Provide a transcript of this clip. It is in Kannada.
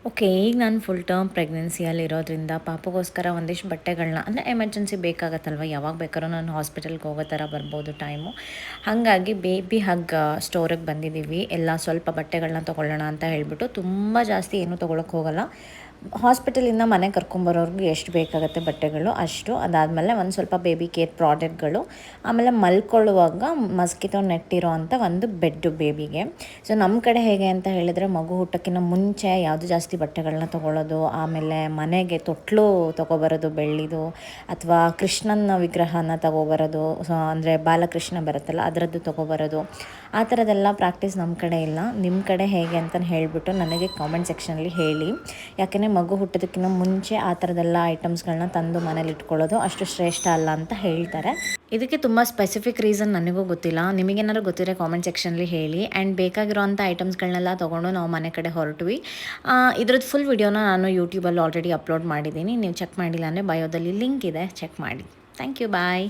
ಓಕೆ, ಈಗ ನಾನು ಫುಲ್ ಟರ್ಮ್ ಪ್ರೆಗ್ನೆನ್ಸಿಯಲ್ಲಿರೋದ್ರಿಂದ ಪಾಪಗೋಸ್ಕರ ಒಂದಿಷ್ಟು ಬಟ್ಟೆಗಳನ್ನ ಅಂದರೆ ಎಮರ್ಜೆನ್ಸಿ ಬೇಕಾಗತ್ತಲ್ವ, ಯಾವಾಗ ಬೇಕಾದ್ರೂ ನಾನು ಹಾಸ್ಪಿಟಲ್ಗೆ ಹೋಗೋ ಥರ ಬರ್ಬೋದು ಟೈಮು. ಹಾಗಾಗಿ ಬೇಬಿ ಹಗ್ ಸ್ಟೋರಿಗೆ ಬಂದಿದ್ದೀವಿ. ಎಲ್ಲ ಸ್ವಲ್ಪ ಬಟ್ಟೆಗಳನ್ನ ತೊಗೊಳ್ಳೋಣ ಅಂತ ಹೇಳಿಬಿಟ್ಟು. ತುಂಬ ಜಾಸ್ತಿ ಏನೂ ತೊಗೊಳಕ್ಕೆ ಹೋಗಲ್ಲ. ಹಾಸ್ಪಿಟಲಿಂದ ಮನೆಗೆ ಕರ್ಕೊಂಬರೋರ್ಗೆ ಎಷ್ಟು ಬೇಕಾಗುತ್ತೆ ಬಟ್ಟೆಗಳು ಅಷ್ಟು. ಅದಾದಮೇಲೆ ಒಂದು ಸ್ವಲ್ಪ ಬೇಬಿ ಕೇರ್ ಪ್ರಾಡಕ್ಟ್ಗಳು, ಆಮೇಲೆ ಮಲ್ಕೊಳ್ಳುವಾಗ ಮಸ್ಕಿಟೋ ನೆಟ್ಟಿರೋ ಅಂಥ ಒಂದು ಬೆಡ್ಡು ಬೇಬಿಗೆ. ಸೊ ನಮ್ಮ ಕಡೆ ಹೇಗೆ ಅಂತ ಹೇಳಿದರೆ, ಮಗು ಹುಟ್ಟೋಕ್ಕಿಂತ ಮುಂಚೆ ಯಾವುದು ಜಾಸ್ತಿ ಬಟ್ಟೆಗಳನ್ನ ತೊಗೊಳ್ಳೋದು, ಆಮೇಲೆ ಮನೆಗೆ ತೊಟ್ಲು ತೊಗೊಬರೋದು ಬೆಳ್ಳಿದು, ಅಥವಾ ಕೃಷ್ಣನ ವಿಗ್ರಹನ ತೊಗೊಬರೋದು. ಸೊ ಅಂದರೆ ಬಾಲಕೃಷ್ಣ ಬರುತ್ತಲ್ಲ ಅದರದ್ದು ತೊಗೊಬರೋದು, ಆ ಥರದ್ದೆಲ್ಲ ಪ್ರಾಕ್ಟೀಸ್ ನಮ್ಮ ಕಡೆ ಇಲ್ಲ. ನಿಮ್ಮ ಕಡೆ ಹೇಗೆ ಅಂತ ಹೇಳಿಬಿಟ್ಟು ನನಗೆ ಕಾಮೆಂಟ್ ಸೆಕ್ಷನಲ್ಲಿ ಹೇಳಿ. ಯಾಕೆಂದರೆ ಮಗು ಹುಟ್ಟೋದಕ್ಕಿಂತ ಮುಂಚೆ ಆ ಥರದ್ದೆಲ್ಲ ಐಟಮ್ಸ್ಗಳನ್ನ ತಂದು ಮನೇಲಿ ಇಟ್ಕೊಳ್ಳೋದು ಅಷ್ಟು ಶ್ರೇಷ್ಠ ಅಲ್ಲ ಅಂತ ಹೇಳ್ತಾರೆ. ಇದಕ್ಕೆ ತುಂಬ ಸ್ಪೆಸಿಫಿಕ್ ರೀಸನ್ ನನಗೂ ಗೊತ್ತಿಲ್ಲ. ನಿಮಗೇನಾದ್ರು ಗೊತ್ತಿರೋ ಕಾಮೆಂಟ್ ಸೆಕ್ಷನಲ್ಲಿ ಹೇಳಿ. ಆ್ಯಂಡ್ ಬೇಕಾಗಿರೋವಂಥ ಐಟಮ್ಸ್ಗಳನ್ನೆಲ್ಲ ತೊಗೊಂಡು ನಾವು ಮನೆ ಕಡೆ ಹೊರಟ್ವಿ. ಇದ್ರದ್ದು ಫುಲ್ ವಿಡಿಯೋನ ನಾನು ಯೂಟ್ಯೂಬಲ್ಲಿ ಆಲ್ರೆಡಿ ಅಪ್ಲೋಡ್ ಮಾಡಿದ್ದೀನಿ. ನೀವು ಚೆಕ್ ಮಾಡಿಲ್ಲ ಅಂದರೆ ಬಯೋದಲ್ಲಿ ಲಿಂಕ್ ಇದೆ, ಚೆಕ್ ಮಾಡಿ. Thank you, bye.